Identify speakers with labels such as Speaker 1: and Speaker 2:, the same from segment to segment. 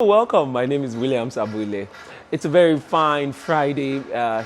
Speaker 1: Welcome, my name is William Sabule. It's a very fine Friday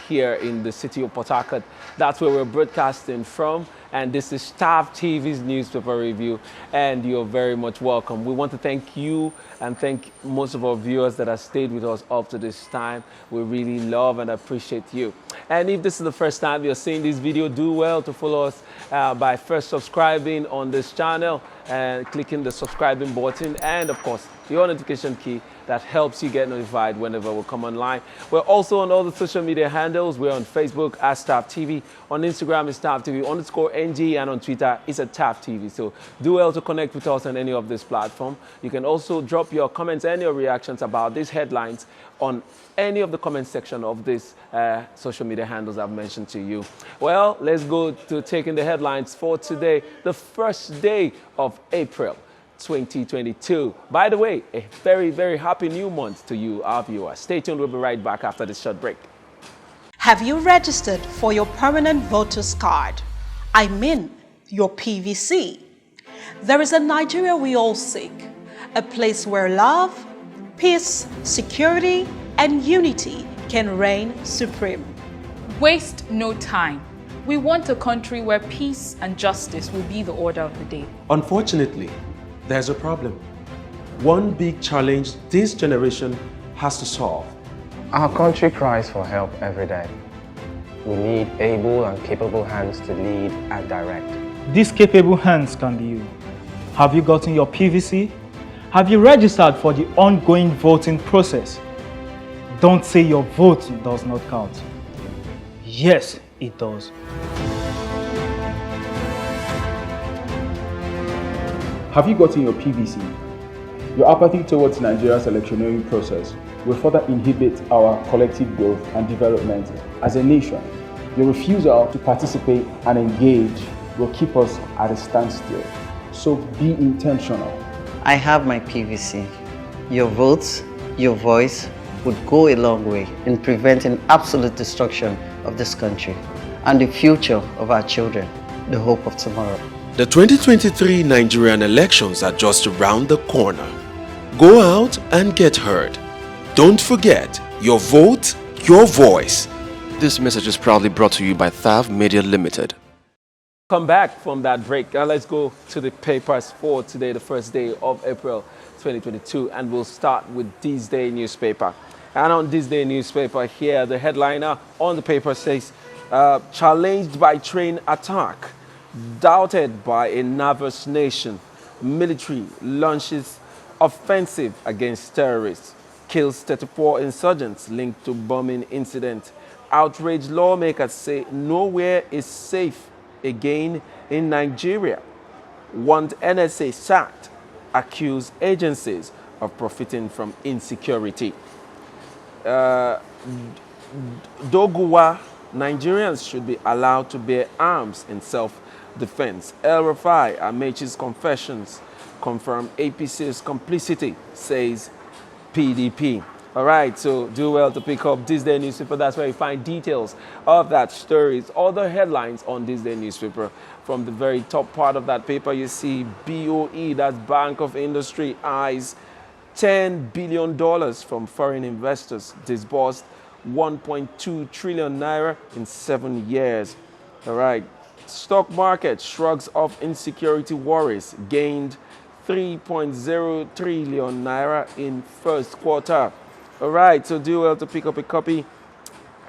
Speaker 1: here in the city of Port Harcourt. That's where we're broadcasting from, and this is Staff TV's newspaper review, and you're very much welcome. We want to thank you and thank most of our viewers that have stayed with us up to this time. We really love and appreciate you. And if this is the first time you're seeing this video, do well to follow us by first subscribing on this channel and clicking the subscribing button, and of course your notification key that helps you get notified whenever we come online. We're also on all the social media handles. We're on Facebook at Staff TV, on Instagram is Staff TV _NG, and on Twitter it's at Staff TV. So do well to connect with us on any of this platform. You can also drop your comments and your reactions about these headlines on any of the comment section of these social media handles I've mentioned to you. Well, let's go to taking the headlines for today, the first day of April 2022. By the way, a very, very happy new month to you, our viewers. Stay tuned, we'll be right back after this short break.
Speaker 2: Have you registered for your permanent voter's card? I mean, your PVC. There is a Nigeria we all seek, a place where love, peace, security, and unity can reign supreme.
Speaker 3: Waste no time. We want a country where peace and justice will be the order of the day.
Speaker 4: Unfortunately, there's a problem. One big challenge this generation has to solve.
Speaker 5: Our country cries for help every day. We need able and capable hands to lead and direct.
Speaker 6: These capable hands can be you. Have you gotten your PVC? Have you registered for the ongoing voting process? Don't say your vote does not count. Yes, it does.
Speaker 7: Have you gotten your PVC? Your apathy towards Nigeria's electioneering process will further inhibit our collective growth and development as a nation. Your refusal to participate and engage will keep us at a standstill. So be intentional.
Speaker 8: I have my PVC. Your votes, your voice would go a long way in preventing absolute destruction of this country and the future of our children, the hope of tomorrow.
Speaker 4: The 2023 Nigerian elections are just around the corner. Go out and get heard. Don't forget, your vote, your voice. This message is proudly brought to you by Thav Media Limited.
Speaker 1: Come back from that break. Let's go to the papers for today, the first day of April 2022, and we'll start with This Day newspaper. And on This Day newspaper here, the headliner on the paper says, challenged by train attack, doubted by a nervous nation, military launches offensive against terrorists, kills 34 insurgents linked to bombing incident. Outraged lawmakers say nowhere is safe again in Nigeria. Want NSA sacked, accuse agencies of profiting from insecurity. Doguwa, Nigerians should be allowed to bear arms in self-defense. El Rufai, Amechi's confessions confirm APC's complicity, says PDP. All right, so do well to pick up This Day newspaper. That's where you find details of that stories, other headlines on This Day newspaper. From the very top part of that paper, you see BOE, that's Bank of Industry, eyes $10 billion from foreign investors, disbursed 1.2 trillion naira in 7 years. All right, stock market shrugs off insecurity worries, gained 3.0 trillion naira in first quarter. All right, so do well to pick up a copy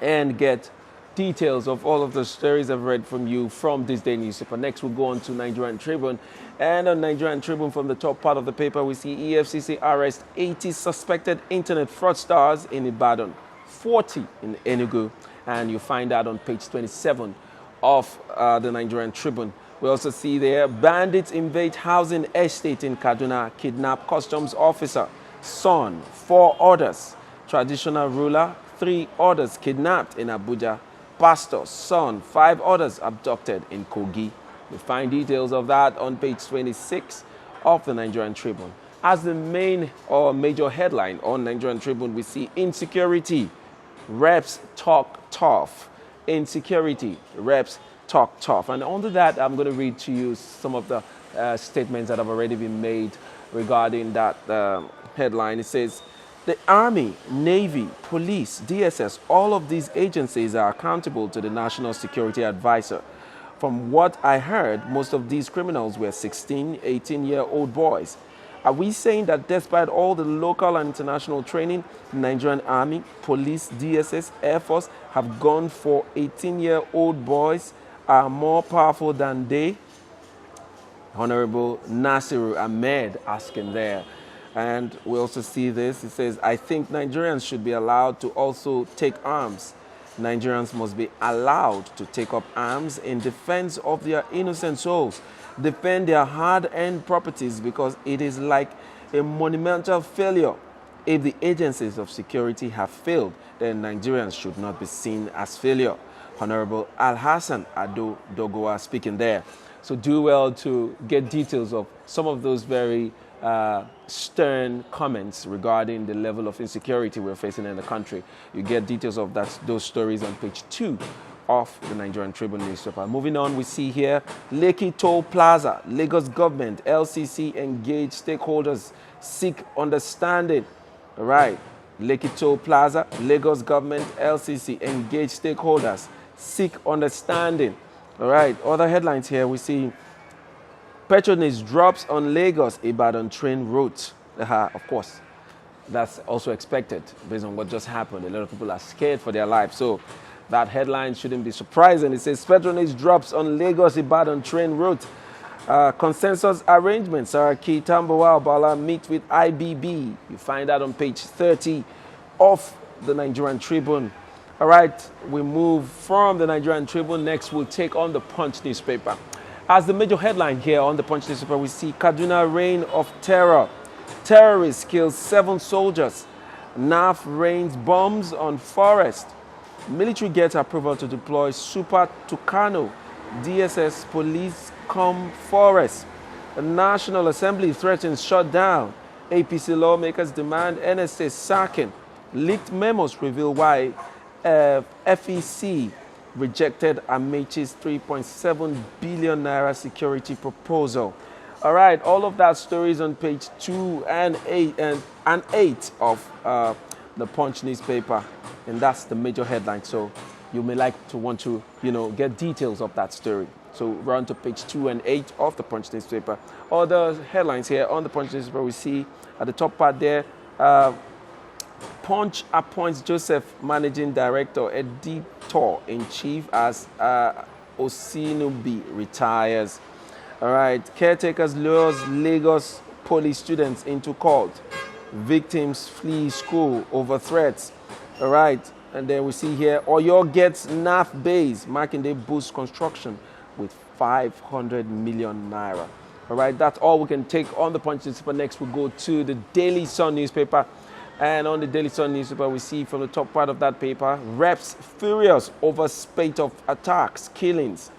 Speaker 1: and get details of all of the stories I've read from you from This Day newspaper. Next, we'll go on to Nigerian Tribune. And on Nigerian Tribune, from the top part of the paper, we see EFCC arrest 80 suspected internet fraudsters in Ibadan, 40 in Enugu, and you find that on page 27 of the Nigerian Tribune. We also see there, bandits invade housing estate in Kaduna, kidnap customs officer, son, 4 others, traditional ruler, 3 others kidnapped in Abuja, pastor, son, 5 others abducted in Kogi. We find details of that on page 26 of the Nigerian Tribune. As the main or major headline on Nigerian Tribune, we see insecurity, reps talk tough. Insecurity, reps talk tough. And under that, I'm going to read to you some of the statements that have already been made regarding that headline. It says, The Army, Navy, Police, DSS, all of these agencies are accountable to the National Security Advisor. From what I heard, most of these criminals were 16, 18-year-old boys. Are we saying that despite all the local and international training, the Nigerian Army, Police, DSS, Air Force have gone for 18-year-old boys are more powerful than they? Honorable Nasiru Ahmed asking there. And we also see this. It says, I think Nigerians should be allowed to also take arms. Nigerians must be allowed to take up arms in defense of their innocent souls, defend their hard-earned properties, because it is like a monumental failure. If the agencies of security have failed, then Nigerians should not be seen as failure. Honorable Al-Hassan Ado Dogowa speaking there. So do well to get details of some of those very stern comments regarding the level of insecurity we're facing in the country. You get details of those stories on page 2 of the Nigerian Tribune newspaper. Moving on, we see here, Lekki Toll Plaza, Lagos government, LCC engage stakeholders, seek understanding. All right, Lekki Toll Plaza, Lagos government, LCC engage stakeholders, seek understanding. All right, other headlines here, we see patronage drops on Lagos-Ibadan train route. Of course, that's also expected based on what just happened. A lot of people are scared for their lives. So that headline shouldn't be surprising. It says patronage drops on Lagos-Ibadan train route. Consensus arrangements. Saraki Tambawa Bala meet with IBB. You find that on page 30 of the Nigerian Tribune. All right, we move from the Nigerian Tribune. Next, we'll take on the Punch newspaper. As the major headline here on the Punch newspaper, we see Kaduna reign of terror. Terrorists kill 7 soldiers. NAF rains bombs on forest. Military gets approval to deploy Super Tucano. DSS police come forest. The National Assembly threatens shutdown. APC lawmakers demand NSA sacking. Leaked memos reveal why FEC rejected Amechi's 3.7 billion naira security proposal. All right, all of that stories on page 2 and 8 of the Punch newspaper, and that's the major headline. So you may like to want to, get details of that story. So we're on to page 2 and 8 of the Punch newspaper. Other headlines here on the Punch newspaper, we see at the top part there, Punch appoints Joseph Managing Director, Editor-in-Chief as Osinubi retires. All right, caretakers lures Lagos police students into court. Victims flee school over threats. All right, and then we see here, Oyo gets NAF base, Makinde boosts construction with 500 million naira. All right, that's all we can take on the Punch newspaper. Next, we'll go to the Daily Sun newspaper. And on the Daily Sun newspaper, we see from the top part of that paper, reps furious over spate of attacks, killings.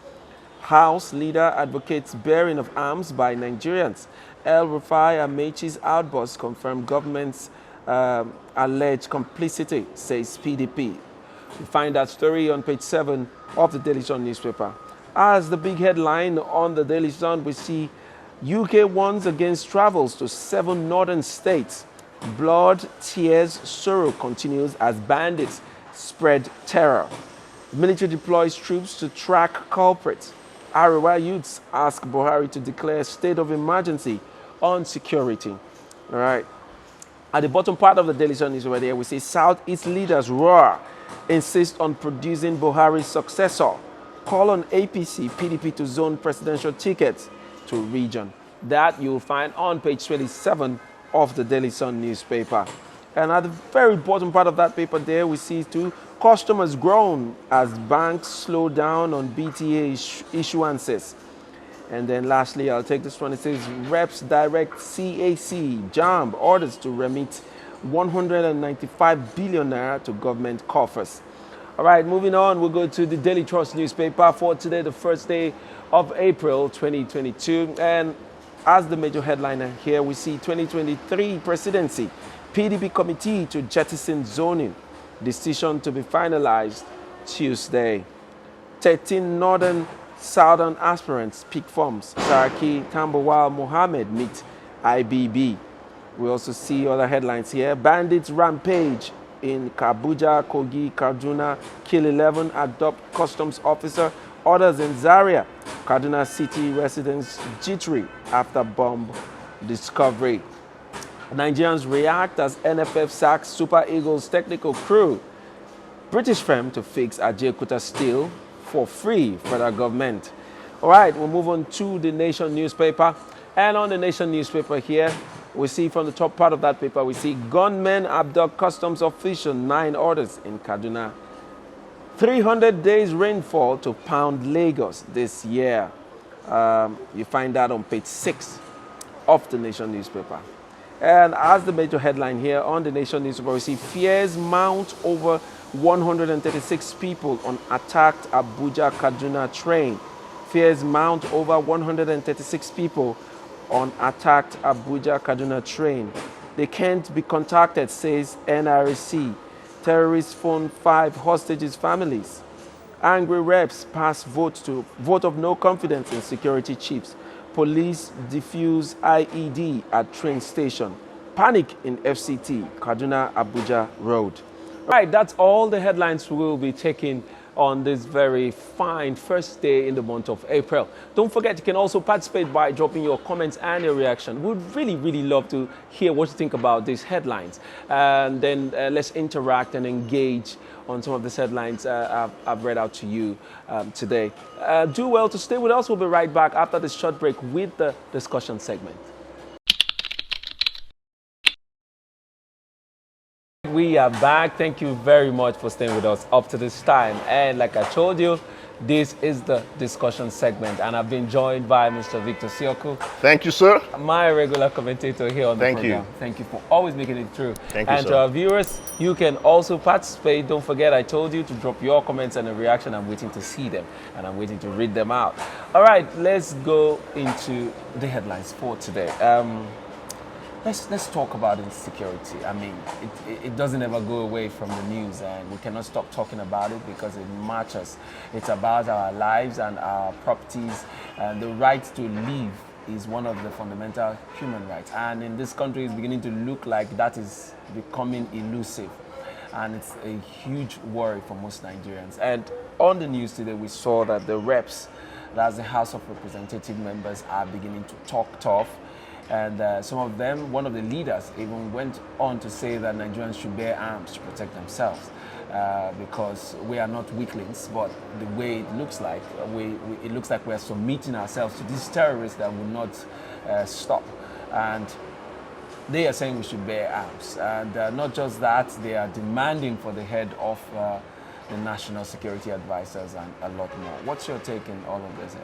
Speaker 1: House leader advocates bearing of arms by Nigerians. El Rufai Amechi's outburst confirmed government's alleged complicity, says PDP. We find that story on page 7 of the Daily Sun newspaper. As the big headline on the Daily Sun, we see UK warns against travels to 7 northern states. Blood, tears, sorrow continues as bandits spread terror. Military deploys troops to track culprits. Arewa youths ask Buhari to declare state of emergency on security. All right. At the bottom part of the Daily Sun newspaper there, we see Southeast leaders roar, insist on producing Buhari's successor. Call on APC, PDP to zone presidential tickets to region. That you'll find on page 27 of the Daily Sun newspaper. And at the very bottom part of that paper there, we see too, customers groan as banks slow down on BTA issuances. And then lastly, I'll take this one. It says, reps direct CAC, JAMB, orders to remit 195 billion naira to government coffers. All right, moving on, we'll go to the Daily Trust newspaper for today, the first day of April 2022. And as the major headliner here, we see 2023 presidency, PDP committee to jettison zoning, decision to be finalized Tuesday. 13 northern southern aspirants pick forms. Saraki Tambawal Mohammed meet IBB. We also see other headlines here. Bandits rampage in Kabuja, Kogi, Kaduna, kill 11, adopt customs officer. Others in Zaria. Kaduna City residents jittery after bomb discovery. Nigerians react as NFF sacks Super Eagles technical crew. British firm to fix Ajaokuta steel for free, federal government. All right, we'll move on to the Nation newspaper. And on the Nation newspaper here, we see from the top part of that paper, we see gunmen abduct customs official, 9 orders in Kaduna. 300 days rainfall to pound Lagos this year. You find that on page 6 of the Nation newspaper. And as the major headline here on the Nation newspaper, we see fears mount over 136 people on attacked Abuja Kaduna train. Fears mount over 136 people on attacked Abuja Kaduna train. They can't be contacted, says NRC. Terrorists phone 5 hostages' families. Angry reps pass vote of no confidence in security chiefs. Police defuse IED at train station. Panic in FCT, Kaduna Abuja Road. Right, that's all the headlines we will be taking on this very fine first day in the month of April. Don't forget, you can also participate by dropping your comments and your reaction. We'd really love to hear what you think about these headlines. And then let's interact and engage on some of these headlines I've read out to you today. Do well to stay with us. We'll be right back after this short break with the discussion segment. We are back. Thank you very much for staying with us up to this time. And like I told you, this is the discussion segment. And I've been joined by Mr. Victor Sioku.
Speaker 9: Thank you, sir.
Speaker 1: My regular commentator here on the program. Thank you for always making it through.
Speaker 9: Thank you,
Speaker 1: and
Speaker 9: sir.
Speaker 1: to our viewers, you can also participate. Don't forget, I told you to drop your comments and a reaction. I'm waiting to see them. And I'm waiting to read them out. All right, let's go into the headlines for today. Let's talk about insecurity. I mean, it doesn't ever go away from the news, and we cannot stop talking about it because it matters. It's about our lives and our properties, and the right to live is one of the fundamental human rights. And in this country, it's beginning to look like that is becoming elusive, and it's a huge worry for most Nigerians. And on the news today, we saw that the reps, that's the House of Representative members, are beginning to talk tough. And some of them, one of the leaders, even went on to say that Nigerians should bear arms to protect themselves because we are not weaklings, but the way it looks like, it looks like we're submitting ourselves to these terrorists that will not stop. And they are saying we should bear arms. And not just that, they are demanding for the head of the National Security Advisors and a lot more. What's your take in all of this?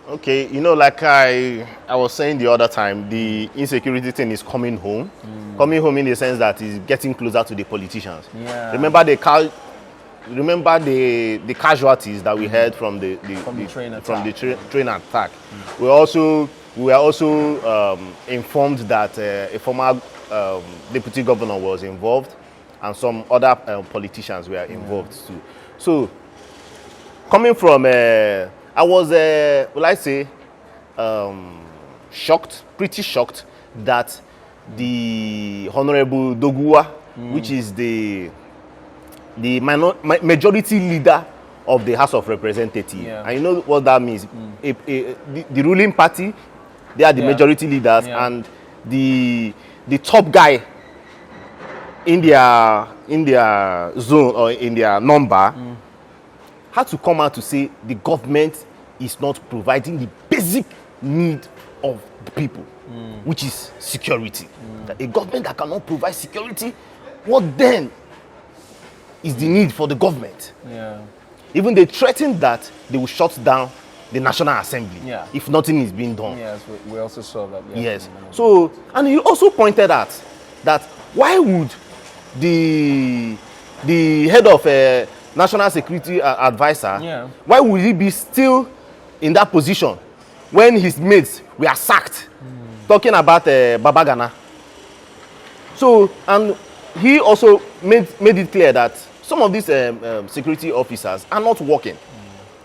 Speaker 9: Okay, you know, like I was saying the other time, the insecurity thing is coming home. Coming home in the sense that it's getting closer to the politicians. Yeah. Remember the casualties that we heard from the train attack. We were also informed that a former deputy governor was involved, and some other politicians were involved too. So, coming from, I was, will I say, shocked, pretty shocked that the Honorable Doguwa, which is the majority leader of the House of Representatives, and you know what that means. The ruling party, they are the majority leaders, and the top guy in their zone or in their number had to come out to say the government is not providing the basic need of the people, which is security. A government that cannot provide security, what then is the need for the government? Even they threatened that they will shut down the National Assembly if nothing is being done.
Speaker 1: Yes, we also saw that.
Speaker 9: Yes. So, and he also pointed out that why would the head of a National Security Advisor, why would he be still in that position when his mates were sacked? Talking about Babagana. So, and he also made it clear that some of these security officers are not working.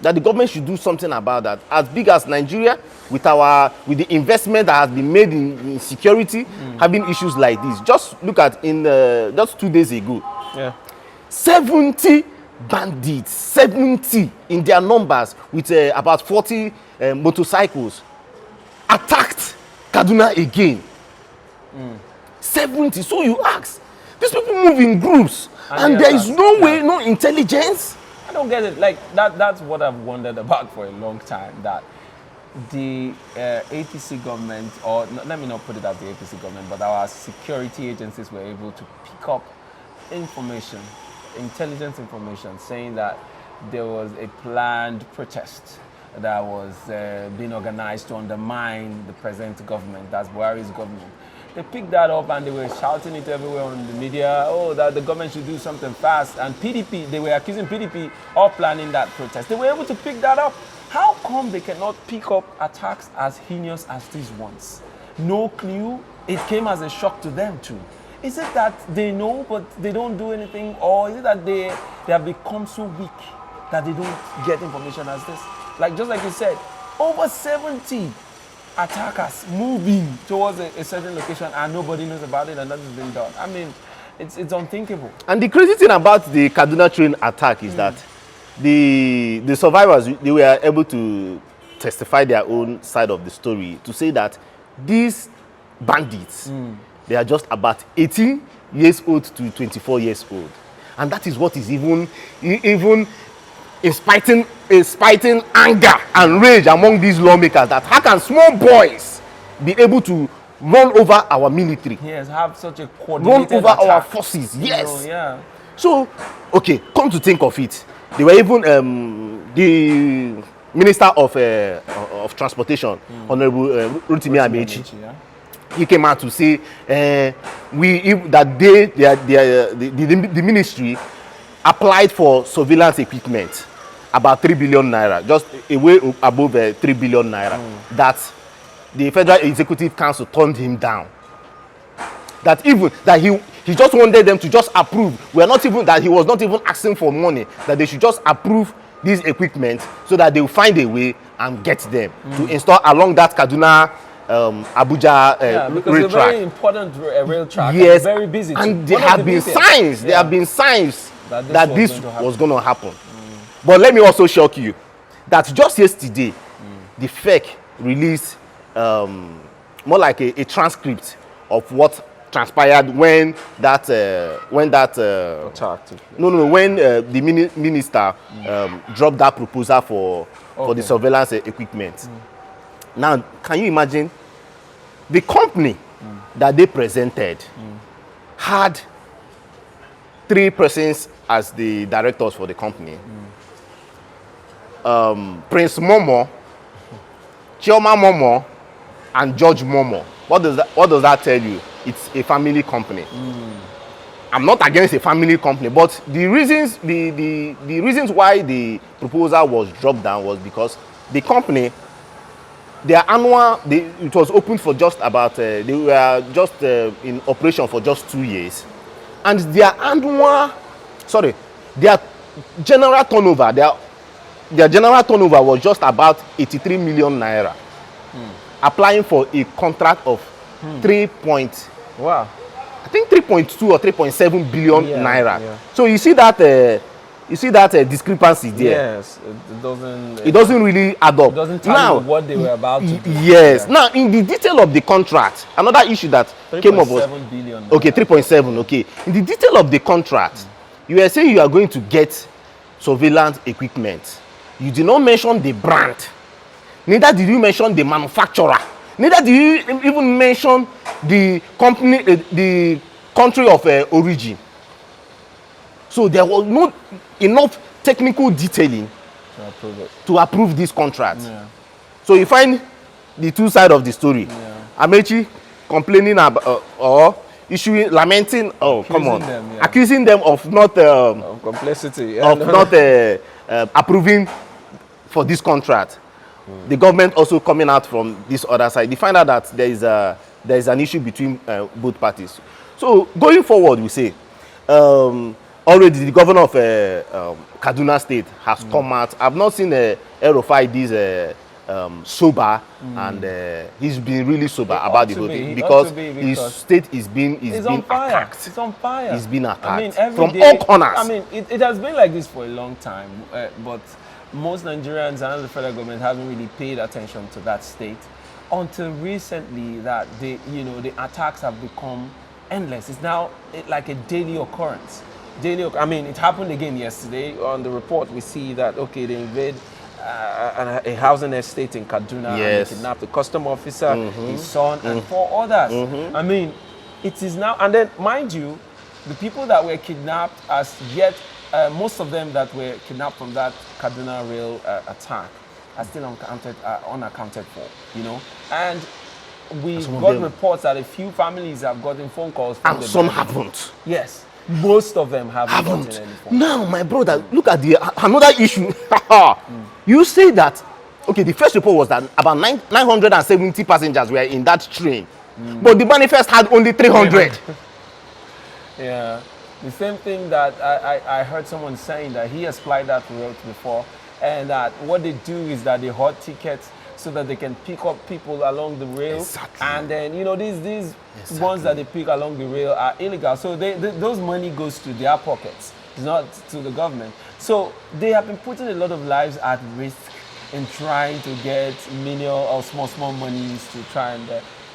Speaker 9: that the government should do something about that. As big as Nigeria, with the investment that has been made in security, having issues like this. Just look at just 2 days ago, 70 bandits, 70 in their numbers, with about 40 motorcycles, attacked Kaduna again. 70. So you ask, these people move in groups, and there is no way, no intelligence.
Speaker 1: I don't get it. Like that's what I've wondered about for a long time. That the APC government, or let me not put it as the APC government, but our security agencies were able to pick up information, intelligence information, saying that there was a planned protest that was being organized to undermine the present government, that's Buhari's government. They picked that up and they were shouting it everywhere on the media, oh, that the government should do something fast. And PDP, they were accusing PDP of planning that protest. They were able to pick that up. How come they cannot pick up attacks as heinous as these ones? No clue. It came as a shock to them too. Is it that they know but they don't do anything, or is it that they have become so weak that they don't get information as this? Like, just like you said, over 70 attackers moving towards a certain location and nobody knows about it, and that has been done. I mean, it's unthinkable.
Speaker 9: And the crazy thing about the Kaduna train attack is that the survivors, they were able to testify their own side of the story to say that these bandits, they are just about 18 years old to 24 years old. And that is what is even inciting anger and rage among these lawmakers, that how can small boys be able to run over our military?
Speaker 1: Yes, have such a coordinated
Speaker 9: run over
Speaker 1: attack.
Speaker 9: our forces. Yes.
Speaker 1: So, yeah.
Speaker 9: So, okay, come to think of it, they were even the Minister of Transportation, Honorable Rotimi Amechi.
Speaker 1: Yeah.
Speaker 9: He came out to say the ministry applied for surveillance equipment, about 3 billion naira, just a way above 3 billion naira, that the Federal Executive Council turned him down. That he just wanted them to just approve. He was not even asking for money, that they should just approve these equipment so that they will find a way and get them to install along that Kaduna Abuja
Speaker 1: because
Speaker 9: rail
Speaker 1: it's a
Speaker 9: track.
Speaker 1: very important rail track.
Speaker 9: Yes,
Speaker 1: and very busy.
Speaker 9: And there have been signs. There have been signs that this was going to happen. But let me also shock you that just yesterday, the FEC released more like a transcript of what transpired when the minister dropped that proposal for the surveillance equipment. Now, can you imagine? The company that they presented had 3 persons as the directors for the company. Prince Momo, Chioma Momo, and George Momo. What does that tell you? It's a family company. I'm not against a family company, but the reasons why the proposal was dropped down was because the company, their annual, it was open for just about, they were just in operation for just 2 years. And their general turnover, their general turnover was just about 83 million naira. Applying for a contract of 3.2 or 3.7 billion naira. Yeah. So you see that discrepancy there.
Speaker 1: Yes,
Speaker 9: it doesn't really add up.
Speaker 1: It doesn't tell you what they were about to do.
Speaker 9: Yes. Yeah. Now, in the detail of the contract, another issue that came up was
Speaker 1: 3.7 billion.
Speaker 9: Okay, 3.7. Okay. In the detail of the contract, you were saying you are going to get surveillance equipment. You did not mention the brand. Neither did you mention the manufacturer. Neither did you even mention the company, the country of origin. So there was not enough technical detailing to approve this contract. Yeah. So you find the two sides of the story. Yeah. Amechi complaining about or lamenting. Accusing them of not
Speaker 1: of complicity,
Speaker 9: of not approving for this contract. The government also coming out from this other side. They find out that there is an issue between both parties. So going forward, we say already the governor of Kaduna State has come out. I've not seen El-Rufai this sober, and he's been really sober about the whole thing because his state is being attacked.
Speaker 1: It's on fire.
Speaker 9: He's been attacked
Speaker 1: I mean, every
Speaker 9: from
Speaker 1: day,
Speaker 9: all corners.
Speaker 1: I mean, it has been like this for a long time, but most Nigerians and the federal government haven't really paid attention to that state until recently. That the attacks have become endless. It's now like a daily occurrence. I mean, it happened again yesterday. On the report, we see that they invade a housing estate in Kaduna, and they kidnapped the custom officer, his son, and 4 others. I mean, it is now, and then mind you, the people that were kidnapped as yet, most of them that were kidnapped from that Kaduna rail attack are still unaccounted for, and we got reports that a few families have gotten phone calls from
Speaker 9: and some haven't.
Speaker 1: Yes. Most of them haven't gotten any phone.
Speaker 9: Now, my brother, look at another issue. You say that, the first report was that about 970 passengers were in that train, but the manifest had only 300.
Speaker 1: Yeah, the same thing that I heard someone saying that he has flied that route before, and that what they do is that they hoard tickets so that they can pick up people along the rail. Exactly. And then, these ones that they pick along the rail are illegal. So those money goes to their pockets, not to the government. So they have been putting a lot of lives at risk in trying to get menial or small monies to try and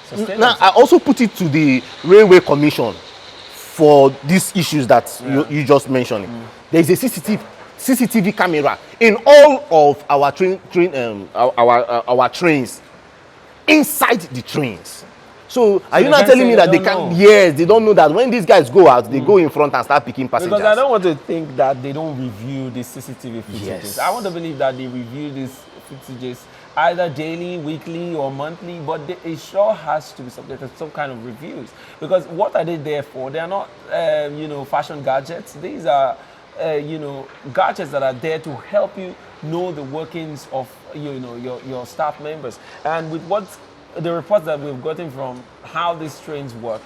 Speaker 1: sustain
Speaker 9: Now, I also put it to the Railway Commission for these issues that you just mentioned. There is a CCTV camera in all of our our trains, inside the trains. So are you not telling me that they can't? Yes, they don't know that when these guys go out, they go in front and start picking passengers.
Speaker 1: Because I don't want to think that they don't review the CCTV footages. Yes. I want to believe that they review these footages either daily, weekly, or monthly, but it sure has to be subject to some kind of reviews. Because what are they there for? They are not, fashion gadgets. These are gadgets that are there to help you know the workings of your staff members. And with the reports that we've gotten from how these trains work,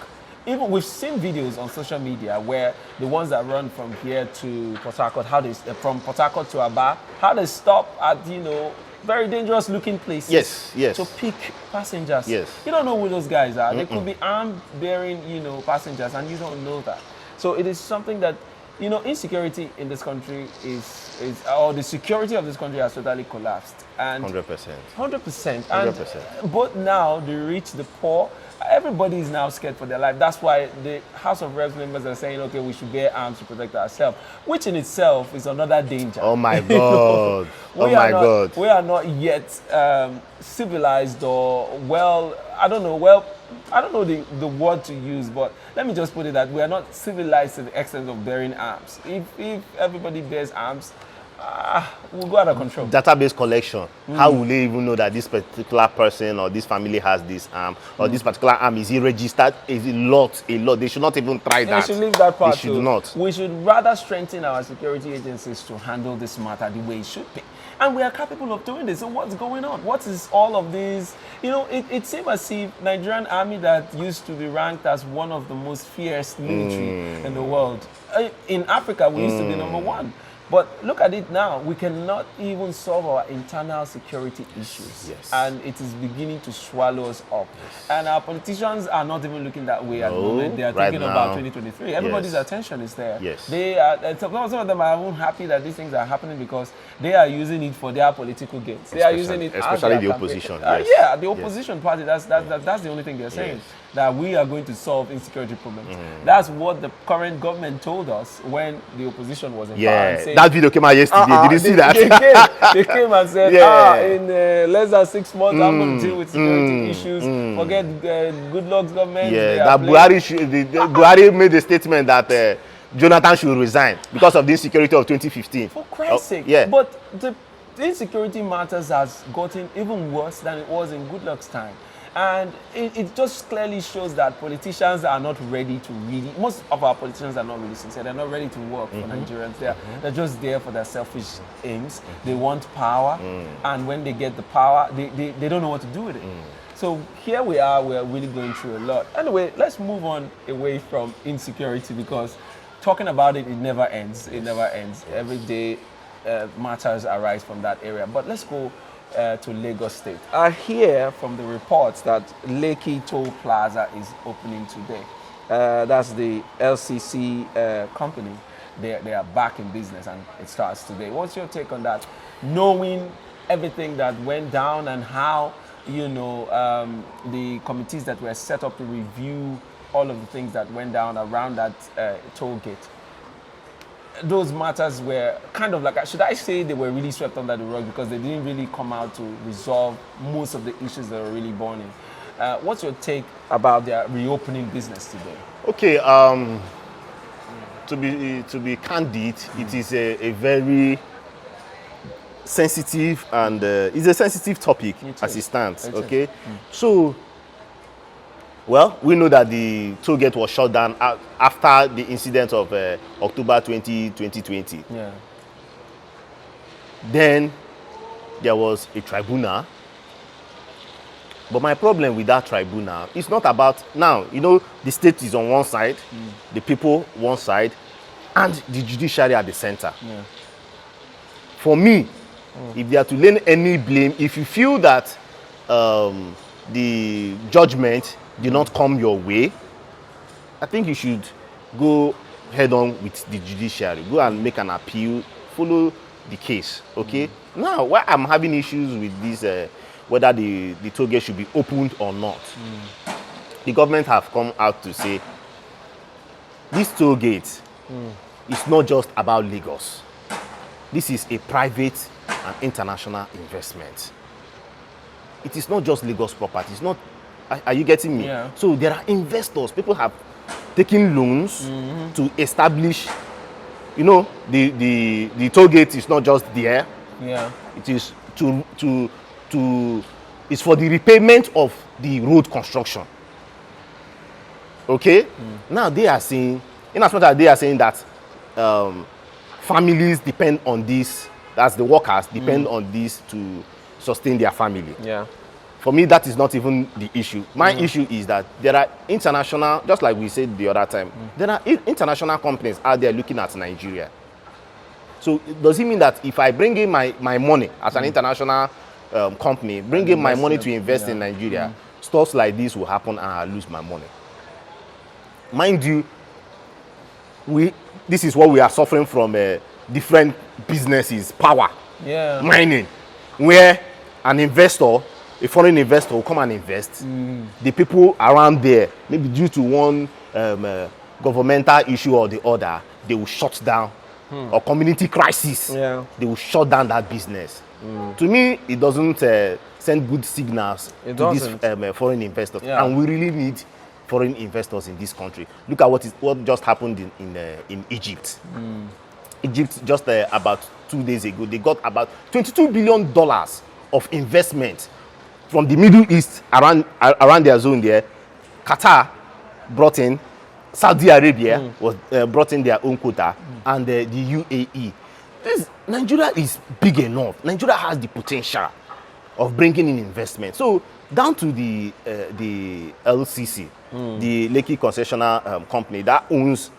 Speaker 1: even we've seen videos on social media where the ones that run from here to Port Harcourt, from Port Harcourt to Aba, how they stop at very dangerous looking places to pick passengers. Yes. You don't know who those guys are. They could be armed bearing passengers, and you don't know that. So it is something that insecurity in this country or the security of this country has totally collapsed. And 100%. And both now, the rich, the poor, everybody is now scared for their life. That's why the House of Reps members are saying, we should bear arms to protect ourselves, which in itself is another danger.
Speaker 9: Oh my God. God.
Speaker 1: We are not yet civilized or I don't know the word to use, but let me just put it that we are not civilized to the extent of bearing arms. If everybody bears arms, we'll go out of control.
Speaker 9: Database collection. How will they even know that this particular person or this family has this arm or this particular arm? Is he registered? Is it locked? They should not even try that.
Speaker 1: They should leave that part.
Speaker 9: They should not.
Speaker 1: We should rather strengthen our security agencies to handle this matter the way it should be. And we are capable of doing this. So what's going on? What is all of this? It seems as if Nigerian army that used to be ranked as one of the most fierce military in the world. In Africa, we used to be number 1. But look at it now. We cannot even solve our internal security issues. Yes. And it is beginning to swallow us up. Yes. And our politicians are not even looking that way at the moment. They are thinking about 2023. Everybody's attention is there. Yes. They are, some of them are even happy that these things are happening because they are using it for their political gains. They are using it
Speaker 9: especially the opposition.
Speaker 1: The opposition party. That's the only thing they're saying. Yes. That we are going to solve insecurity problems. That's what the current government told us when the opposition was in power. Saying,
Speaker 9: that video came out yesterday. Did you see that?
Speaker 1: They came and said, in less than 6 months, I'm going to deal with security issues. Forget good luck's government.
Speaker 9: That Buhari made a statement that Jonathan should resign because of the insecurity of 2015.
Speaker 1: For Christ's sake. But the insecurity matters has gotten even worse than it was in Goodluck's time. And it just clearly shows that politicians are not ready to really, most of our politicians are not really sincere. They're not ready to work for Nigerians. They're just there for their selfish aims. They want power. And when they get the power, they don't know what to do with it. So here we're really going through a lot. Anyway, let's move on away from insecurity because talking about it, it never ends. It never ends. Every day, matters arise from that area. But let's go to Lagos State. I hear from the reports that Lekki Toll Plaza is opening today. That's the LCC company. They are back in business and it starts today. What's your take on that? Knowing everything that went down and how, you know, the committees that were set up to review all of the things that went down around that toll gate. Those matters were kind of like, should I say they were really swept under the rug because they didn't really come out to resolve most of the issues that were really burning. What's your take about their reopening business today?
Speaker 9: Okay, to be candid, it is a very sensitive and it's a sensitive topic as it stands. Okay, so well, we know that the toll gate was shut down after the incident of October 2020.
Speaker 1: Yeah.
Speaker 9: Then there was a tribunal. But my problem with that tribunal is not about, now, you know, the state is on one side, the people one side, and the judiciary at the center.
Speaker 1: Yeah.
Speaker 9: For me, if they are to lay any blame, if you feel that the judgment did not come your way, I think you should go head on with the judiciary. Go and make an appeal, follow the case, okay? Now, why I'm having issues with this, whether the toll gate should be opened or not. The government have come out to say, this toll gate is not just about Lagos. This is a private and international investment. It is not just Lagos property. It's not. Are you getting me?
Speaker 1: Yeah.
Speaker 9: So there are investors. People have taken loans to establish. You know, the toll gate is not just there.
Speaker 1: Yeah.
Speaker 9: It is it's for the repayment of the road construction. Okay. Now they are saying, in as much as they are saying that families depend on this. That's the workers depend on this to sustain their family.
Speaker 1: Yeah.
Speaker 9: For me, that is not even the issue. My issue is that there are international, just like we said the other time, there are international companies out there looking at Nigeria. So does it mean that if I bring in my money as an international company, bring in my money to invest in Nigeria, stuff like this will happen and I lose my money? Mind you, this is what we are suffering from different businesses, power, mining, where an investor, a foreign investor will come and invest. The people around there, maybe due to one governmental issue or the other, they will shut down, or community crisis, they will shut down that business. To me, it doesn't send good signals to these foreign investors. And we really need foreign investors in this country. Look at what just happened in Egypt. Egypt, just about 2 days ago, they got about $22 billion of investment from the Middle East around their zone there. Qatar brought in, Saudi Arabia was brought in their own quota, and the UAE. Nigeria is big enough. Nigeria has the potential of bringing in investment. So down to the LCC, the Lekki concessional company that owns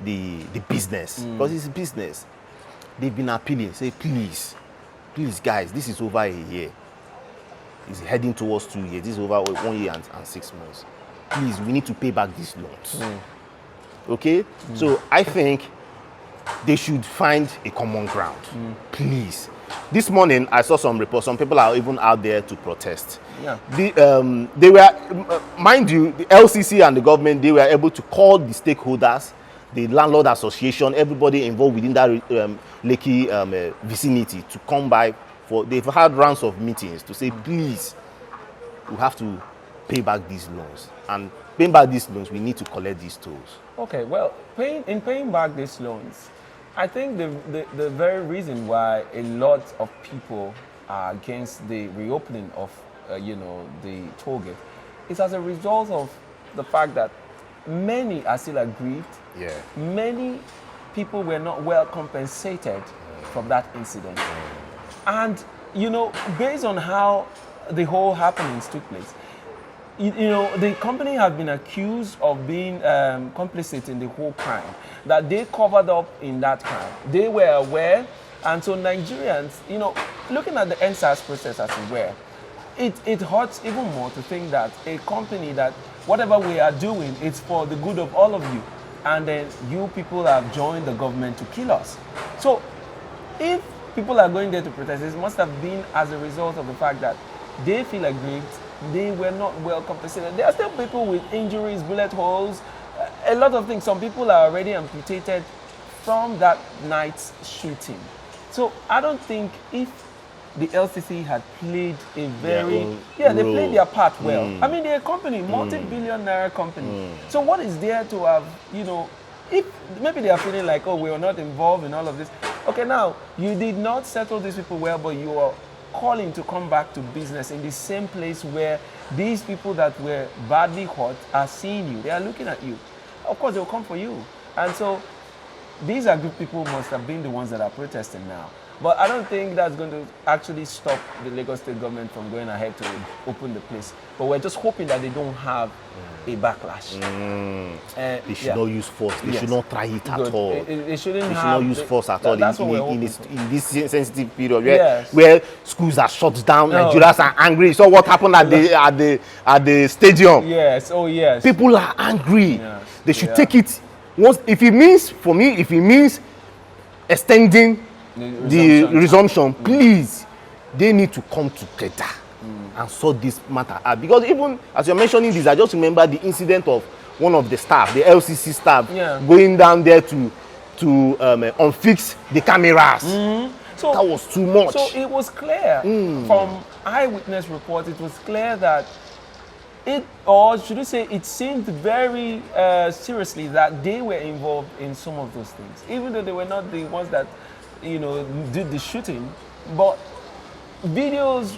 Speaker 9: the business, because it's business. They've been appealing, say, please guys, this is over a year. It's heading towards 2 years. This is over 1 year and 6 months. Please, we need to pay back these loans. Okay? So I think they should find a common ground. Please. This morning, I saw some reports. Some people are even out there to protest.
Speaker 1: Yeah.
Speaker 9: They were, mind you, the LCC and the government, they were able to call the stakeholders, the landlord association, everybody involved within that Lekki vicinity to come by. They've had rounds of meetings to say, please, we have to pay back these loans. And paying back these loans, we need to collect these tolls. Okay,
Speaker 1: well, paying back these loans, I think the very reason why a lot of people are against the reopening of, the toll gate is as a result of the fact that many are still aggrieved.
Speaker 9: Yeah.
Speaker 1: Many people were not well compensated from that incident. And, based on how the whole happenings took place, you know, the company has been accused of being complicit in the whole crime, that they covered up in that crime. They were aware, and so Nigerians, you know, looking at the NSAS process as it were, it hurts even more to think that a company that whatever we are doing, it's for the good of all of you, and then you people have joined the government to kill us. So if people are going there to protest, it must have been as a result of the fact that they feel aggrieved, they were not well compensated. There are still people with injuries, bullet holes, a lot of things. Some people are already amputated from that night's shooting. So I don't think if the LCC had played a very, they played their part well. I mean, they're a company, multi-billion naira company. So what is there to have, you know, if maybe they are feeling like, oh, we are not involved in all of this. Okay, now, you did not settle these people well, but you are calling to come back to business in the same place where these people that were badly hurt are seeing you. They are looking at you. Of course, they'll come for you. And so these are good people must have been the ones that are protesting now. But I don't think that's going to actually stop the Lagos State government from going ahead to open the place. But we're just hoping that they don't have a backlash.
Speaker 9: They should not use force. They should not try it at all.
Speaker 1: They shouldn't
Speaker 9: not use force at all in this sensitive period
Speaker 1: Yes.
Speaker 9: where schools are shut down, Nigerians are angry. So what happened at the stadium?
Speaker 1: Yes, oh yes.
Speaker 9: People are angry.
Speaker 1: Yes.
Speaker 9: They should take it once. If it means extending the resumption, please, they need to come together and sort this matter out. Because even as you're mentioning this, I just remember the incident of one of the staff, the LCC staff, going down there to unfix the cameras. So that was too much.
Speaker 1: So it was clear from eyewitness reports, it was clear that it seemed very seriously that they were involved in some of those things, even though they were not the ones that, you know, did the shooting. But videos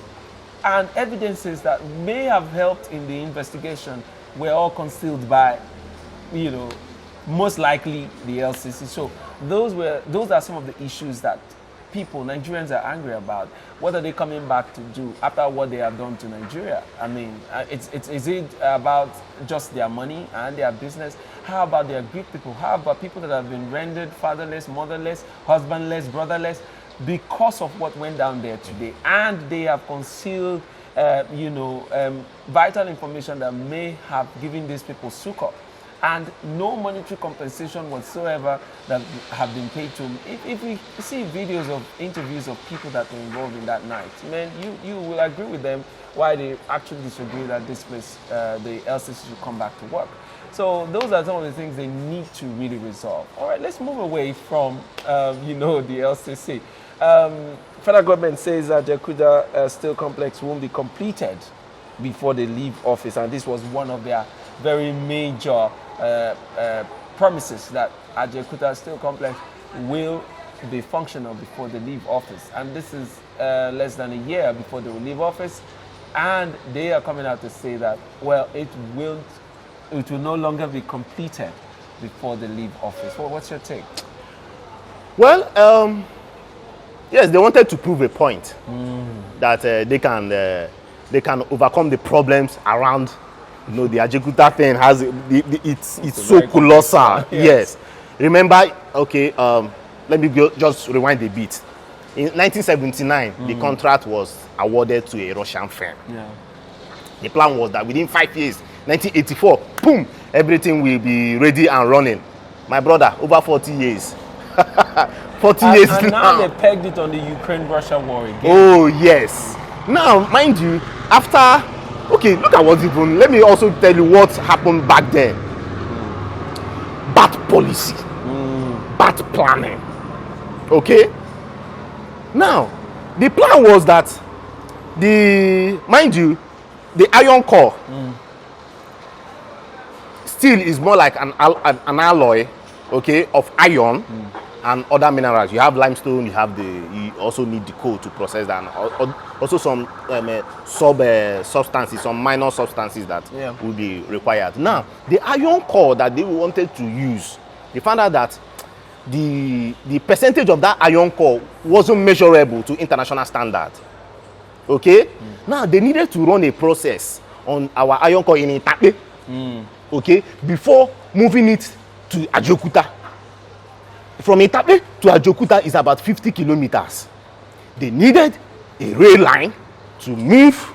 Speaker 1: and evidences that may have helped in the investigation were all concealed by, you know, most likely the LCC. So those are some of the issues that people, Nigerians, are angry about. What are they coming back to do after what they have done to Nigeria? I mean, is it about just their money and their business? How about their Greek people? How about people that have been rendered fatherless, motherless, husbandless, brotherless because of what went down there today? And they have concealed, vital information that may have given these people succor. And no monetary compensation whatsoever that have been paid to them. If we see videos of interviews of people that were involved in that night, man, you will agree with them why they actually disagree that this place, the LCC, should come back to work. So those are some of the things they need to really resolve. All right, let's move away from, the LCC. Federal government says that the Ajaokuta Steel Complex won't be completed before they leave office, and this was one of their very major promises, that Ajaokuta Steel Complex will be functional before they leave office. And this is less than a year before they will leave office, and they are coming out to say that, well, it will no longer be completed before they leave office. Well, what's your take?
Speaker 9: Well, yes, they wanted to prove a point that they can overcome the problems around. The Ajaokuta thing has it's so colossal. Yes. Remember, okay, let me just rewind a bit. In 1979, the contract was awarded to a Russian firm.
Speaker 1: Yeah.
Speaker 9: The plan was that within 5 years, 1984, boom, everything will be ready and running. My brother, over 40 years. 40 years
Speaker 1: and now they pegged it on the Ukraine-Russia war again.
Speaker 9: Oh, yes. Now, mind you, after... Okay, look at what's even. Let me also tell you what happened back then. Bad policy, bad planning. Okay. Now, the plan was that the iron core steel is more like an alloy, okay, of iron and other minerals. You have limestone. You also need the coal to process that. And also some substances, some minor substances that will be required. Now, the iron core that they wanted to use, they found out that the percentage of that iron core wasn't measurable to international standard. Okay? Now, they needed to run a process on our iron core in Itape, okay, before moving it to Ajaokuta. From Itape to Ajaokuta is about 50 kilometers. They needed a rail line to move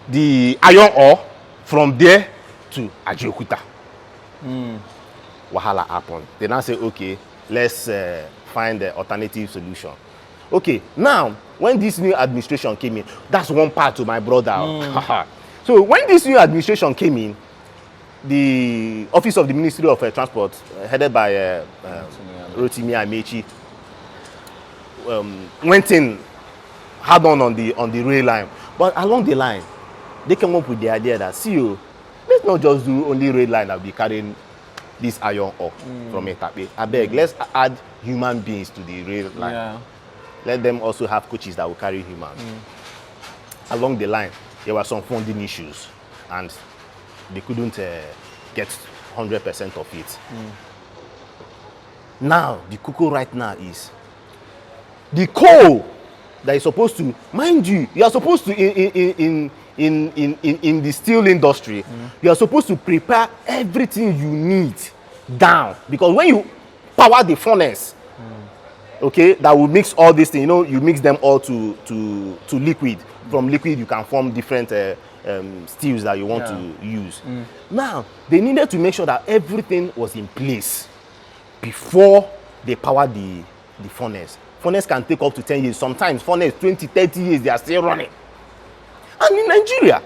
Speaker 9: the iron ore from there to Ajaokuta. Wahala happened. They now say, okay, let's find an alternative solution. Okay, now, when this new administration came in, that's one part to my brother. So when this new administration came in, the Office of the Ministry of Transport, headed by Rotimi Amechi, went in hard on the rail line. But along the line, they came up with the idea that, see you, let's not just do only rail line that will be carrying this iron ore from Etape. I beg, let's add human beings to the rail line.
Speaker 1: Yeah.
Speaker 9: Let them also have coaches that will carry humans. Along the line, there were some funding issues, and they couldn't get 100% of it. Now, the cuckoo right now is the coal that is supposed to, mind you, you are supposed to in the steel industry, you are supposed to prepare everything you need down, because when you power the furnace, okay, that will mix all these things, you know, you mix them all to liquid. From liquid you can form different steels that you want to use. Now they needed to make sure that everything was in place before they power the furnace. Furnace can take up to 10 years, sometimes furnace 20, 30 years, they are still running. And in Nigeria,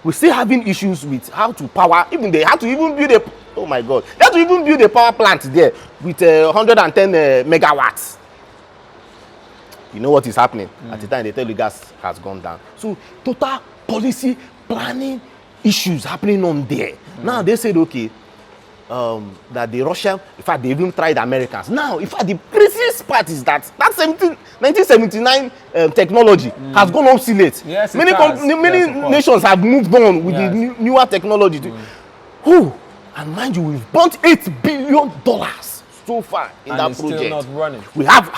Speaker 9: we're still having issues with how to power. Even they had to even build a, oh my God, they had to even build a power plant there with 110 megawatts. You know what is happening? At the time they tell you gas has gone down. So total policy planning issues happening on there. Now they said, okay, that the Russian, in fact, they even tried Americans. Now, in fact, the craziest part is that 1979 technology has gone obsolete.
Speaker 1: Yes,
Speaker 9: many nations have moved on with the newer technology. And mind you, we've burnt $8 billion so far in that project.
Speaker 1: Still not running.
Speaker 9: We have,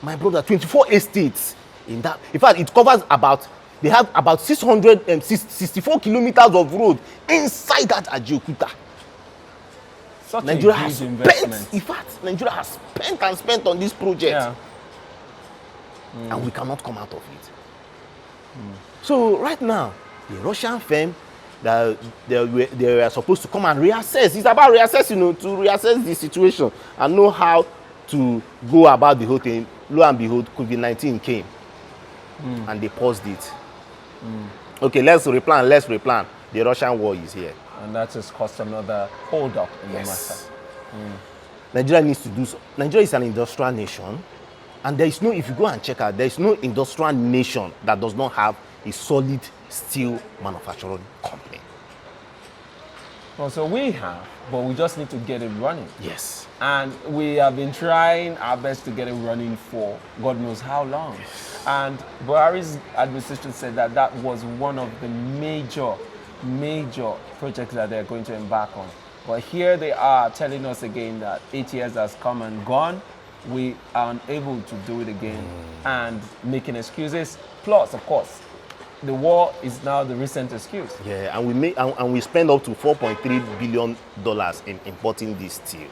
Speaker 9: my brother, 24 estates in that. In fact, it covers about, they have about 664 kilometers of road inside that Ajaokuta.
Speaker 1: Such
Speaker 9: Nigeria
Speaker 1: a
Speaker 9: has
Speaker 1: huge
Speaker 9: spent,
Speaker 1: investment.
Speaker 9: in fact, Nigeria has spent and spent on this project. And we cannot come out of it. So right now, the Russian firm, that they were supposed to come and reassess. It's about reassessing, you know, to reassess the situation and know how to go about the whole thing. Lo and behold, COVID-19 came and they paused it. Okay, let's replan. The Russian war is here.
Speaker 1: And that just caused another hold up in the matter.
Speaker 9: Nigeria needs to do so. Nigeria is an industrial nation, and there is no, if you go and check out, there is no industrial nation that does not have a solid steel manufacturing company.
Speaker 1: Well, so we have, but we just need to get it running.
Speaker 9: Yes.
Speaker 1: And we have been trying our best to get it running for God knows how long. And Buhari's administration said that that was one of the major projects that they're going to embark on. But here they are telling us again that 8 years has come and gone. We are unable to do it again and making excuses. Plus, of course, the war is now the recent excuse.
Speaker 9: Yeah, and we spend up to $4.3 billion in importing this steel.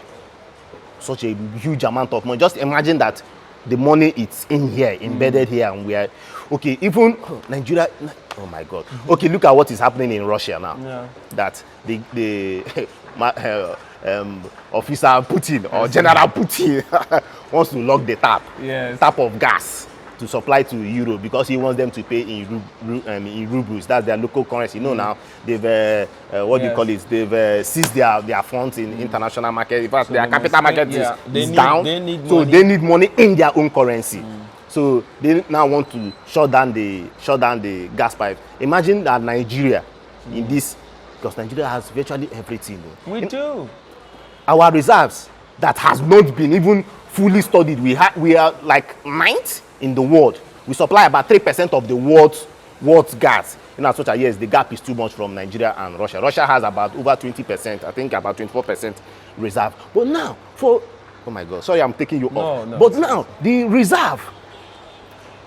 Speaker 9: Such a huge amount of money. Just imagine that the money is in here, embedded here, and we are okay. Even Nigeria, oh my God. Okay, look at what is happening in Russia now. That the officer Putin or General Putin wants to lock the tap of gas to supply to Europe because he wants them to pay in rubles. That's their local currency. You know now they've what do you call it? They've seized their funds in international market. In fact, so their capital market is down. They need money in their own currency. So they now want to shut down the gas pipe. Imagine that Nigeria in this, because Nigeria has virtually everything.
Speaker 1: We do.
Speaker 9: Our reserves that has not been even fully studied. We are like 9th in the world. We supply about 3% of the world's gas. In as such a years, the gap is too much from Nigeria and Russia. Russia has about over 20%, I think about 24% reserve. But now, oh my God, sorry I'm taking you off. No, but now, the reserve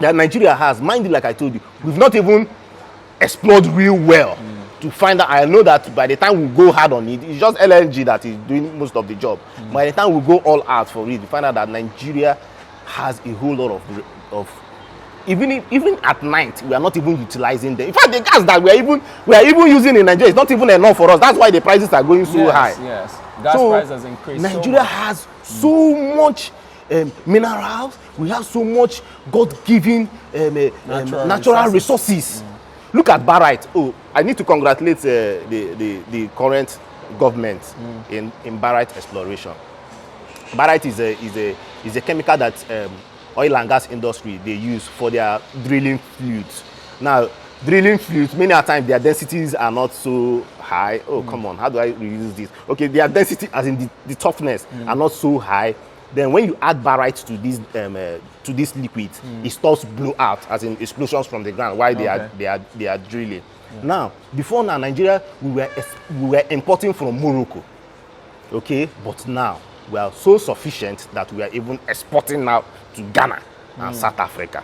Speaker 9: that Nigeria has, mind you, like I told you, we've not even explored real well to find out. I know that by the time we go hard on it, it's just LNG that is doing most of the job. By the time we go all out for it, we find out that Nigeria has a whole lot of even at night, we are not even utilizing them. In fact, the gas that we are even using in Nigeria is not even enough for us. That's why the prices are going so high.
Speaker 1: Yes, gas price has increased.
Speaker 9: Nigeria has so much minerals. We have so much God-given natural resources. Look at barite. Oh, I need to congratulate the current government in barite exploration. Barite is a chemical that oil and gas industry they use for their drilling fluids. Now, drilling fluids, many a time their densities are not so high. Oh, come on, how do I reuse this? Okay, their density, as in the toughness, are not so high. Then when you add barite to this liquid, it starts blow out, as in explosions from the ground while they are drilling. Now, before now, Nigeria, we were importing from Morocco. Okay, but now we are so sufficient that we are even exporting now to Ghana and South Africa.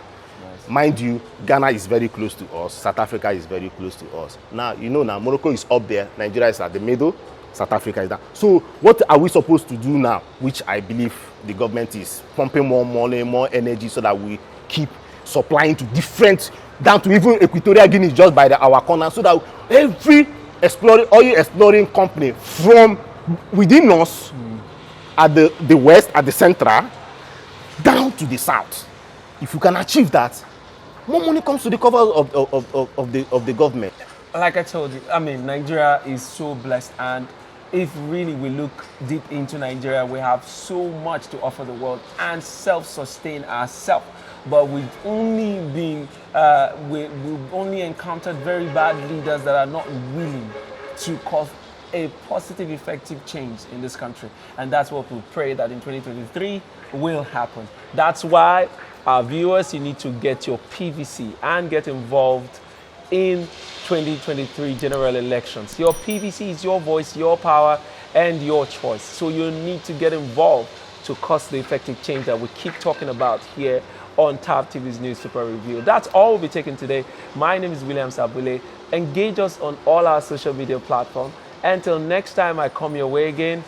Speaker 9: Mind you, Ghana is very close to us. South Africa is very close to us. Now, you know, now Morocco is up there. Nigeria is at the middle. South Africa is down. So what are we supposed to do now? Which I believe the government is pumping more money, more energy, so that we keep supplying to different, down to even Equatorial Guinea just by our corner, so that every oil exploring company from within us, at the west, at the central, down to the south. If you can achieve that, more money comes to the cover of the government.
Speaker 1: Like I told you, I mean, Nigeria is so blessed, and if really we look deep into Nigeria, we have so much to offer the world and self-sustain ourselves. But we've only been, we've only encountered very bad leaders that are not willing to cause a positive, effective change in this country. And that's what we pray that in 2023 will happen. That's why, our viewers, you need to get your PVC and get involved in 2023 general elections. Your PVC is your voice, your power, and your choice. So you need to get involved to cause the effective change that we keep talking about here on TAP TV's News Super Review. That's all we'll be taking today. My name is William Sabule. Engage us on all our social media platforms. Until next time I come your way again,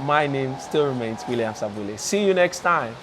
Speaker 1: my name still remains William Sabule. See you next time.